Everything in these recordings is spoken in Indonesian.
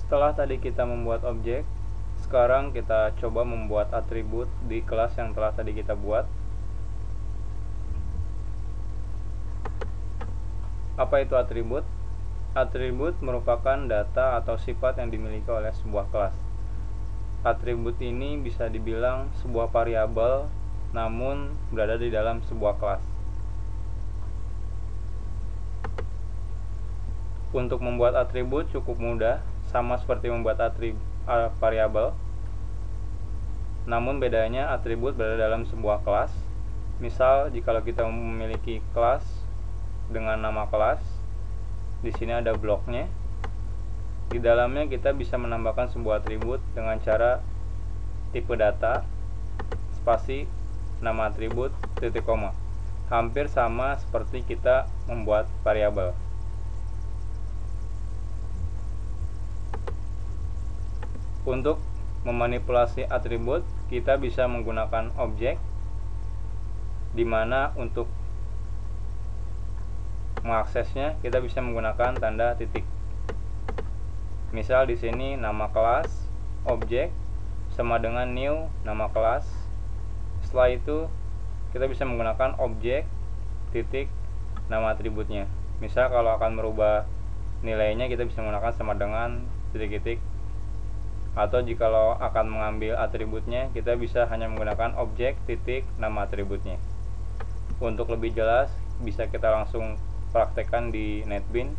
Setelah tadi kita membuat objek, sekarang kita coba membuat atribut di kelas yang telah tadi kita buat. Apa itu atribut? Atribut merupakan data atau sifat yang dimiliki oleh sebuah kelas. Atribut ini bisa dibilang sebuah variabel, namun berada di dalam sebuah kelas. Untuk membuat atribut cukup mudah, sama seperti membuat variabel. Namun bedanya atribut berada dalam sebuah kelas. Misal, jika kita memiliki kelas dengan nama kelas, di sini ada bloknya. Di dalamnya kita bisa menambahkan sebuah atribut dengan cara tipe data, spasi, nama atribut, titik koma. Hampir sama seperti kita membuat variabel. Untuk memanipulasi atribut, kita bisa menggunakan objek, di mana untuk mengaksesnya kita bisa menggunakan tanda titik. Misal di sini nama kelas objek sama dengan new nama kelas. Setelah itu kita bisa menggunakan objek titik nama atributnya. Misal kalau akan merubah nilainya kita bisa menggunakan sama dengan titik-titik. Atau jikalau akan mengambil atributnya, kita bisa hanya menggunakan objek titik nama atributnya. Untuk lebih jelas, bisa kita langsung praktekkan di NetBeans.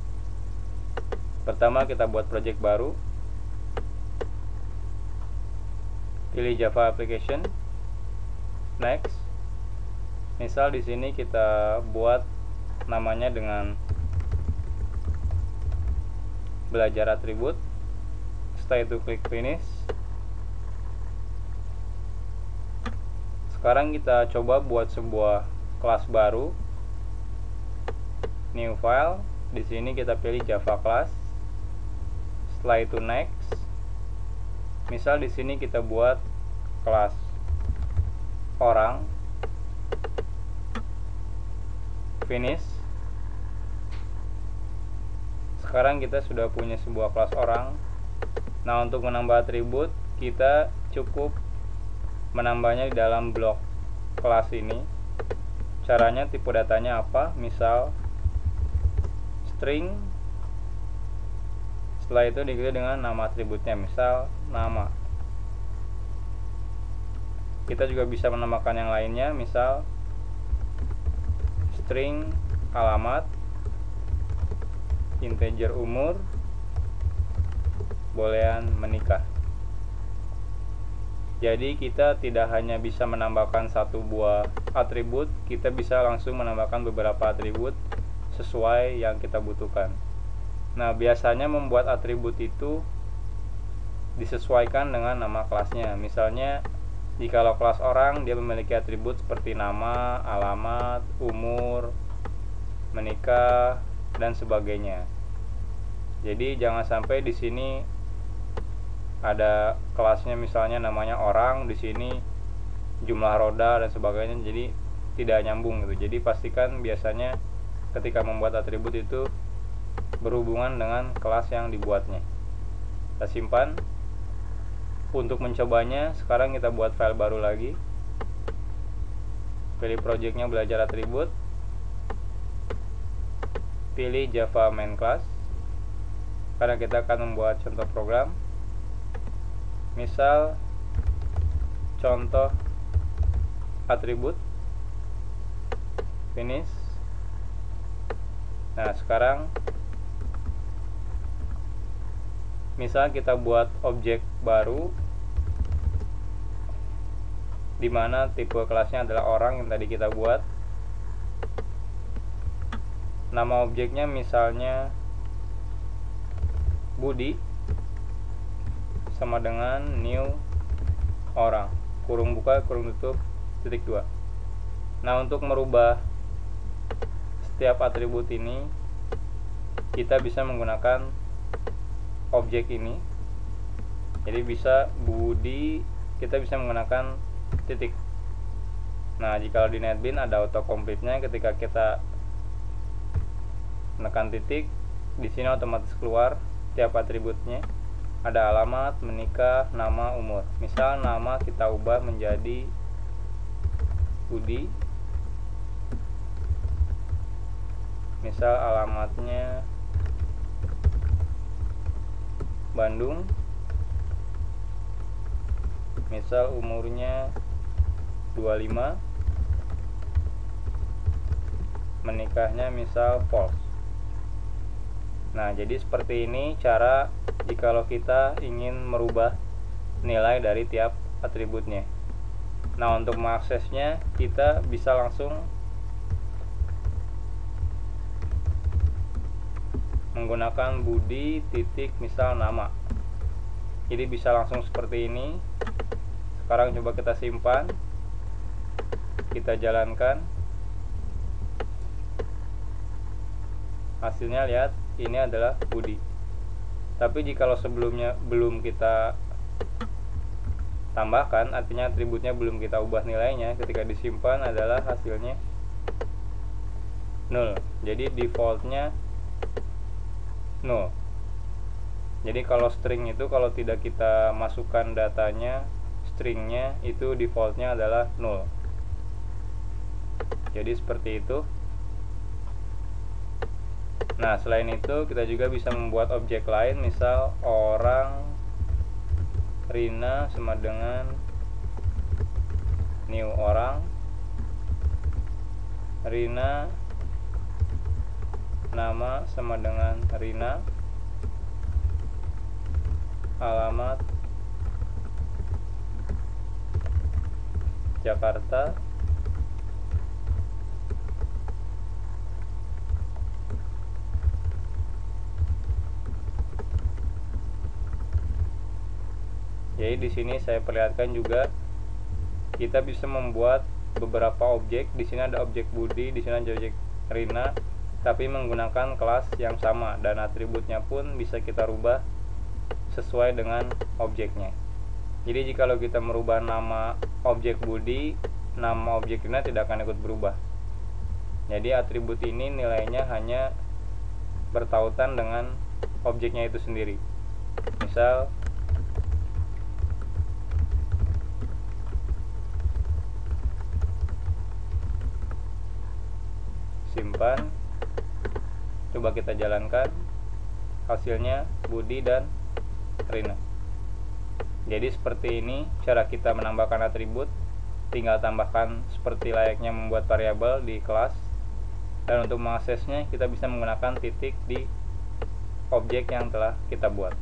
Pertama, kita buat project baru. Pilih Java Application. Next. Misal di sini kita buat namanya dengan belajar atribut. Setelah itu klik finish. Sekarang kita coba buat sebuah kelas baru, new file. Di sini kita pilih Java class. Setelah itu next. Misal di sini kita buat kelas orang, finish. Sekarang kita sudah punya sebuah kelas orang. Nah, untuk menambah atribut, kita cukup menambahnya di dalam blok kelas ini. Caranya, tipe datanya apa? Misal string. Setelah itu diganti dengan nama atributnya, misal nama. Kita juga bisa menambahkan yang lainnya, misal string alamat, integer umur, bolehan menikah. Jadi kita tidak hanya bisa menambahkan satu buah atribut, kita bisa langsung menambahkan beberapa atribut sesuai yang kita butuhkan. Nah, biasanya membuat atribut itu disesuaikan dengan nama kelasnya. Misalnya, jikalau kelas orang, dia memiliki atribut seperti nama, alamat, umur, menikah, dan sebagainya. Jadi jangan sampai di sini ada kelasnya misalnya namanya orang, di sini jumlah roda dan sebagainya, jadi tidak nyambung gitu. Jadi pastikan biasanya ketika membuat atribut itu berhubungan dengan kelas yang dibuatnya. Kita simpan. Untuk mencobanya, sekarang kita buat file baru lagi. Pilih projectnya belajar atribut. Pilih Java main class. Karena kita akan membuat contoh program. Misal contoh atribut, finish. Nah, sekarang misal kita buat objek baru di mana tipe kelasnya adalah orang yang tadi kita buat. Nama objeknya misalnya Budi, sama dengan new orang, kurung buka kurung tutup titik 2. Nah, untuk merubah setiap atribut ini kita bisa menggunakan objek ini. Jadi bisa Budi, kita bisa menggunakan titik. Nah, jika di NetBeans ada autocomplete-nya, ketika kita menekan titik, di sini otomatis keluar tiap atributnya. ada alamat, menikah, nama, umur. Misal nama kita ubah menjadi Budi, misal alamatnya Bandung, misal umurnya 25, menikahnya misal false. Nah, jadi seperti ini cara jikalau kita ingin merubah nilai dari tiap atributnya. Nah, untuk mengaksesnya kita bisa langsung menggunakan Budi titik misal nama. Jadi bisa langsung seperti ini. Sekarang coba kita simpan, kita jalankan. Hasilnya lihat, ini adalah Budi. Tapi jikalau sebelumnya belum kita tambahkan, artinya atributnya belum kita ubah nilainya, ketika disimpan adalah hasilnya 0. Jadi defaultnya 0. Jadi kalau string itu kalau tidak kita masukkan datanya, stringnya itu defaultnya adalah 0. Jadi seperti itu. Nah, selain itu kita juga bisa membuat objek lain, misal orang Rina sama dengan new orang, Rina nama sama dengan Rina, alamat Jakarta, jadi di sini saya perlihatkan juga kita bisa membuat beberapa objek. Di sini ada objek Budi, di sini ada objek Rina, tapi menggunakan kelas yang sama, dan atributnya pun bisa kita rubah sesuai dengan objeknya. Jadi jikalau kita merubah nama objek Budi, nama objek Rina tidak akan ikut berubah. Jadi atribut ini nilainya hanya bertautan dengan objeknya itu sendiri. Misal simpan, coba kita jalankan, hasilnya Budi dan Rina. Jadi seperti ini cara kita menambahkan atribut. Tinggal tambahkan seperti layaknya membuat variabel di kelas, dan untuk mengaksesnya kita bisa menggunakan titik di objek yang telah kita buat.